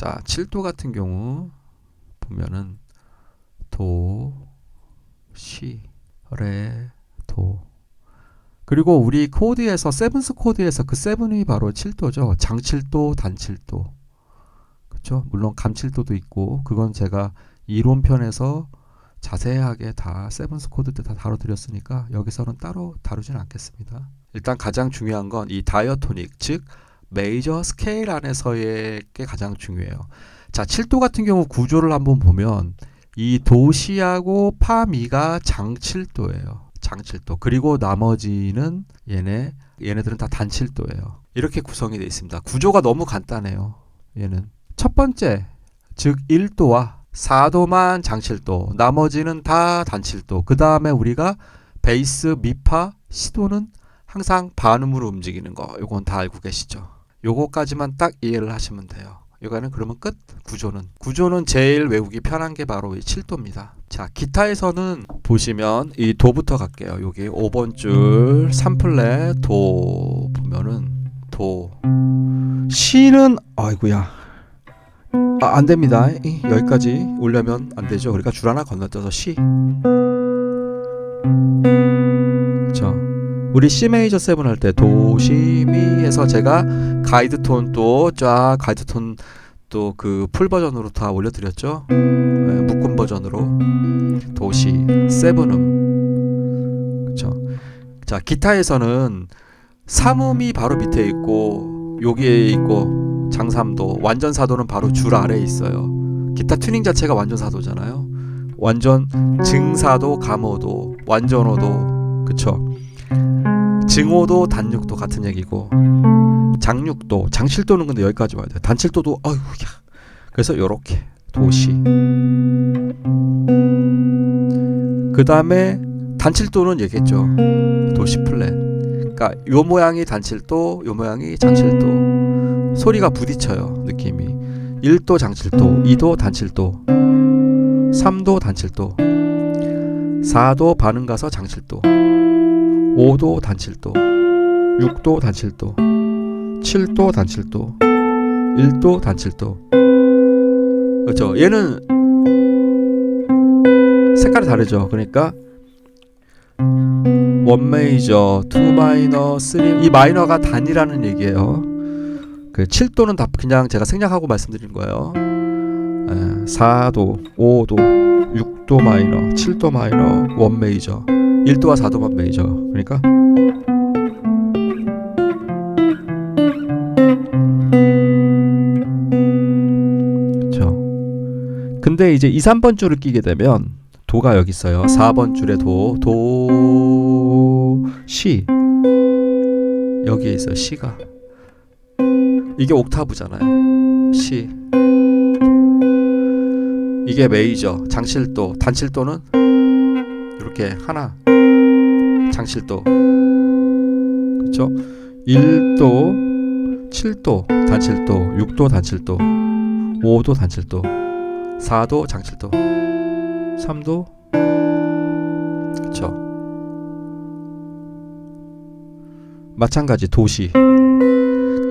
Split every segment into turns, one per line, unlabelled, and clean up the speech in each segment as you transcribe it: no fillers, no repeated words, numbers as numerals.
자, 7도 같은 경우 보면은 도, 시, 레, 도. 그리고 우리 코드에서 세븐스 코드에서 그 세븐이 바로 7도죠. 장칠도, 단칠도. 그렇죠? 물론 감칠도도 있고 그건 제가 이론편에서 자세하게 다 세븐스 코드 때 다 다뤄드렸으니까 여기서는 따로 다루진 않겠습니다. 일단 가장 중요한 건 이 다이어토닉, 즉 메이저 스케일 안에서의 게 가장 중요해요. 자, 7도 같은 경우 구조를 한번 보면 이 도시하고 파미가 장칠도예요. 장칠도. 그리고 나머지는 얘네들은 다 단칠도예요. 이렇게 구성이 되어 있습니다. 구조가 너무 간단해요. 얘는 첫 번째, 즉 1도와 4도만 장칠도, 나머지는 다 단칠도. 그 다음에 우리가 베이스, 미파, 시도는 항상 반음으로 움직이는 거. 요건 다 알고 계시죠? 요거까지만 딱 이해를 하시면 돼요. 이거는 그러면 끝. 구조는 제일 외우기 편한 게 바로 이 7도입니다. 자, 기타에서는 보시면 이 도부터 갈게요. 여기 5번 줄 3플랫 도 보면은 도. 시는 아이고야. 안 됩니다. 여기까지 오려면 안 되죠. 우리가 줄 하나 건너뛰어서 시. 자, 우리 C 메이저 7 할 때 도, 시, 미 해서 제가 가이드 톤 또 쫙 가이드 톤 또 그 풀 버전으로 다 올려드렸죠. 네, 묶음 버전으로 도, 시, 7음. 그쵸. 자, 기타에서는 3음이 바로 밑에 있고 여기에 있고 장삼도, 완전 4도는 바로 줄 아래에 있어요. 기타 튜닝 자체가 완전 4도잖아요. 완전 증4도, 감5도, 완전 5도. 그쵸. 증5도, 단6도 같은 얘기고 장6도, 장7도는 근데 여기까지 와야 돼요. 단7도도 어휴야. 그래서 요렇게 도시. 그 다음에 단7도는 얘기했죠. 도시 플랫. 그러니까 요 모양이 단7도, 요 모양이 장7도. 소리가 부딪혀요. 느낌이. 1도 장7도, 2도 단7도, 3도 단7도, 4도 반음 가서 장7도, 5도 단7도, 6도 단7도, 7도 단7도, 1도 단7도. 그렇죠. 얘는 색깔이 다르죠. 그러니까 1 메이저, 2 마이너, 3. 이 마이너가 단이라는 얘기예요. 그 7도는 다 그냥 제가 생략하고 말씀드린 거예요. 4도, 5도, 6도 마이너, 7도 마이너, 1 메이저, 1도와 4도만 메이저. 그러니까 그렇죠. 근데 이제 2, 3번 줄을 끼게 되면 도가 여기 있어요. 4번 줄에 도, 시. 여기에 있어요. 시가. 이게 옥타브잖아요. 시. 이게 메이저, 장칠도, 단칠도는 이렇게 하나. 장칠도. 그렇죠? 1도, 7도, 단칠도, 6도, 단칠도, 5도, 단칠도, 4도, 장칠도, 3도. 그렇죠? 마찬가지 도시. 2,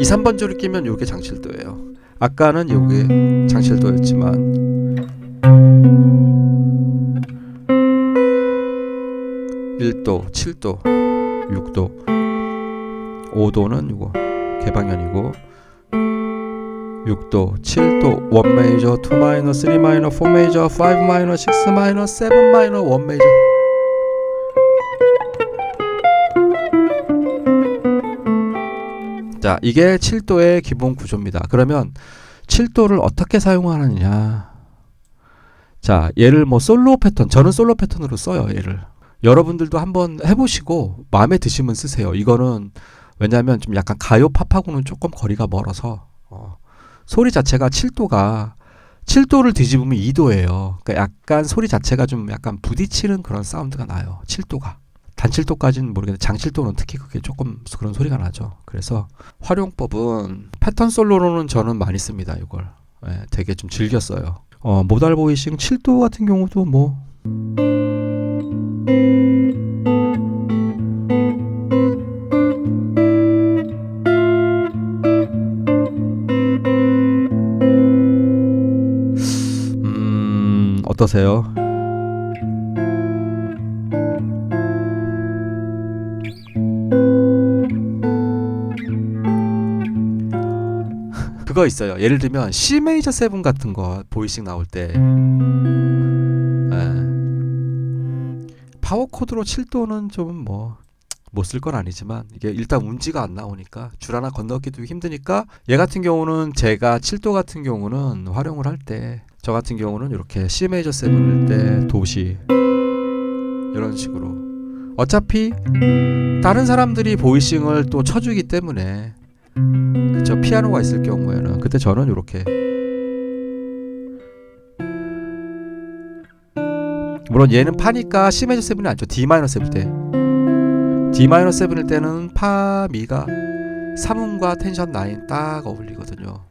3번 줄을 끼면 요게 장칠도예요. 아까는 요게 장칠도였지만 1도, 7도, 6도, 5도는 요거 개방현이고 6도, 7도, 1 메이저, 2 마이너, 3 마이너, 4 메이저, 5 마이너, 6 마이너, 7 마이너, 1 메이저. 자, 이게 7도의 기본 구조입니다. 그러면 7도를 어떻게 사용하느냐. 자, 얘를 뭐 솔로 패턴, 저는 솔로 패턴으로 써요. 얘를. 여러분들도 한번 해보시고 마음에 드시면 쓰세요. 이거는 왜냐면 좀 약간 가요 팝하고는 조금 거리가 멀어서 소리 자체가 7도를 뒤집으면 2도예요. 그러니까 약간 소리 자체가 좀 약간 부딪히는 그런 사운드가 나요. 7도가. 단7도까지는 모르겠는데 장7도는 특히 그게 조금 그런 소리가 나죠. 그래서 활용법은 패턴 솔로로는 저는 많이 씁니다. 이걸 되게 좀 즐겨 써요. 모달 보이싱 7도 같은 경우도 뭐 어떠세요? 그거 있어요. 예를 들면 C 메이저 7 같은 거 보이싱 나올 때 파워 코드로 7도는 좀 뭐 못 쓸 건 아니지만 이게 일단 운지가 안 나오니까 줄 하나 건너기도 힘드니까 얘 같은 경우는 제가 7도 같은 경우는 활용을 할 때 저 같은 경우는 이렇게 C 메이저 7일 때 도시 이런 식으로 어차피 다른 사람들이 보이싱을 또 쳐주기 때문에 그쵸 피아노가 있을 경우에는 그때 저는 이렇게 물론 얘는 파니까 C 메이저 7이 아니죠. D 마이너 7일 때 D 마이너 7일 때는 파 미가 3음과 텐션 9 딱 어울리거든요.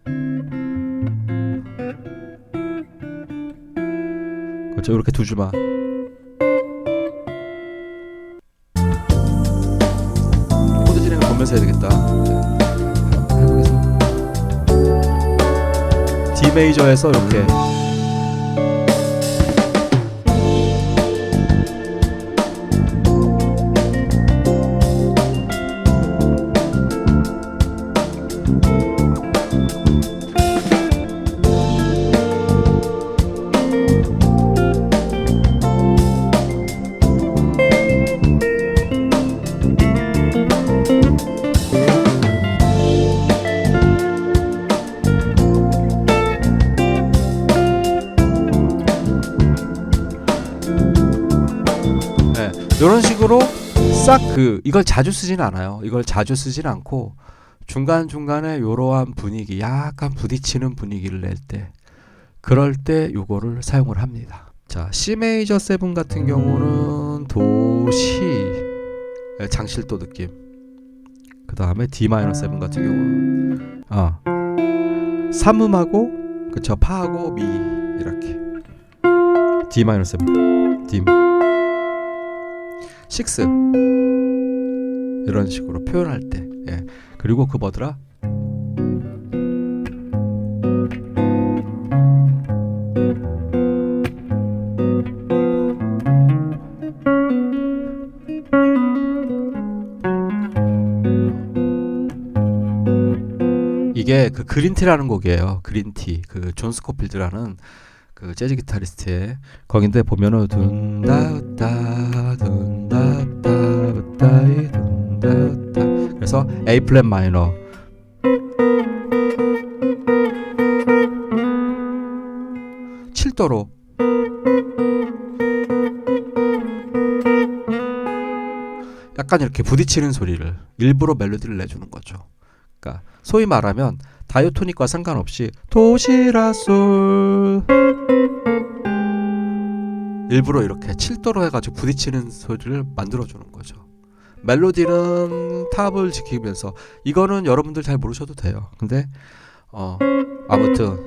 그렇죠. 이렇게 두 줄만 코드 진행을 보면서 해야 되겠다. 해보겠습니다. D 메이저에서 이렇게 이런 식으로 싹 이걸 자주 쓰진 않아요. 이걸 자주 쓰진 않고 중간중간에 이러한 분위기 약간 부딪히는 분위기를 낼 때 그럴 때 요거를 사용을 합니다. 자, C 메이저 7 같은 경우는 도, 시 장실도 느낌. 그 다음에 D 마이너 7 같은 경우는 3음하고 그쵸 파하고 미 이렇게 D 마이너 7 D 6 이런 식으로 표현할 때 그리고 그 뭐더라 이게 그 그린티라는 곡이에요. 그린티 그 존 스코필드라는 그 재즈 기타리스트의 거긴데 보면은 둔다우따 둔다우따 우따이 둔다우따 그래서 A 플랫 마이너 (7도로) 약간 이렇게 부딪히는 소리를 일부러 멜로디를 내주는 거죠. 그러니까 소위 말하면 다이토닉과 상관없이 도시라솔 일부러 이렇게 7도로 해가지고 부딪히는 소리를 만들어주는 거죠. 멜로디는 탑을 지키면서 이거는 여러분들 잘 모르셔도 돼요. 근데 아무튼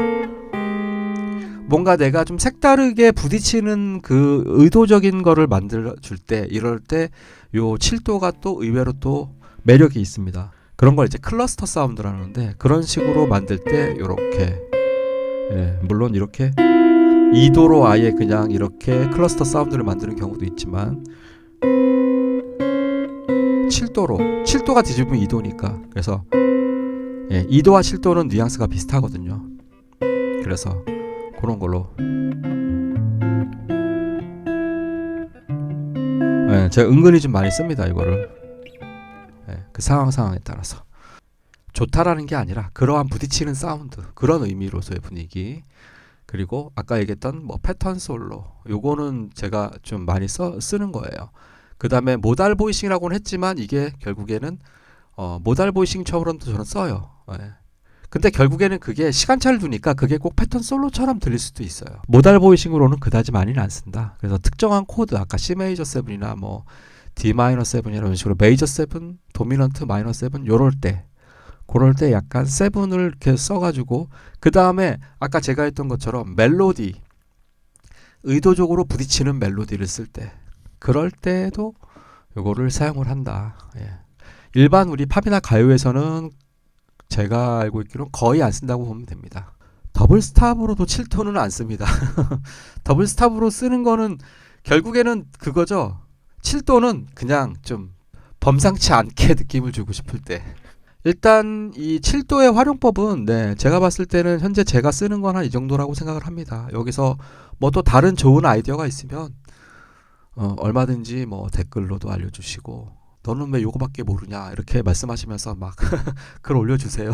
뭔가 내가 좀 색다르게 부딪히는 그 의도적인 거를 만들어줄 때 이럴 때 요 7도가 또 의외로 또 매력이 있습니다. 그런 걸 이제 클러스터 사운드라는 건데 그런 식으로 만들 때 요렇게 물론 이렇게 2도로 아예 그냥 이렇게 클러스터 사운드를 만드는 경우도 있지만 7도가 뒤집으면 2도니까 그래서 2도와 7도는 뉘앙스가 비슷하거든요. 그래서 그런 걸로 제가 은근히 좀 많이 씁니다. 이거를 그 상황에 따라서 좋다라는 게 아니라 그러한 부딪히는 사운드 그런 의미로서의 분위기 그리고 아까 얘기했던 뭐 패턴 솔로 요거는 제가 좀 많이 쓰는 거예요. 그 다음에 모달 보이싱이라고는 했지만 이게 결국에는 모달 보이싱처럼도 저는 써요. 근데 결국에는 그게 시간차를 두니까 그게 꼭 패턴 솔로처럼 들릴 수도 있어요. 모달 보이싱으로는 그다지 많이는 안 쓴다. 그래서 특정한 코드 아까 C 메이저 7이나 뭐 D 마이너 7 이런 식으로 메이저 7, 도미넌트 마이너 7 요럴 때 그럴 때 약간 7을 이렇게 써가지고 그 다음에 아까 제가 했던 것처럼 멜로디 의도적으로 부딪히는 멜로디를 쓸 때 그럴 때도 요거를 사용을 한다. 일반 우리 팝이나 가요에서는 제가 알고 있기로는 거의 안 쓴다고 보면 됩니다. 더블 스탑으로도 7도는 안 씁니다. 더블 스탑으로 쓰는 거는 결국에는 그거죠. 7도는 그냥 좀 범상치 않게 느낌을 주고 싶을 때. 일단 이 7도의 활용법은 네, 제가 봤을 때는 현재 제가 쓰는 건 한 이 정도라고 생각을 합니다. 여기서 뭐 또 다른 좋은 아이디어가 있으면 얼마든지 뭐 댓글로도 알려주시고 너는 왜 요거밖에 모르냐 이렇게 말씀하시면서 막 글 올려주세요.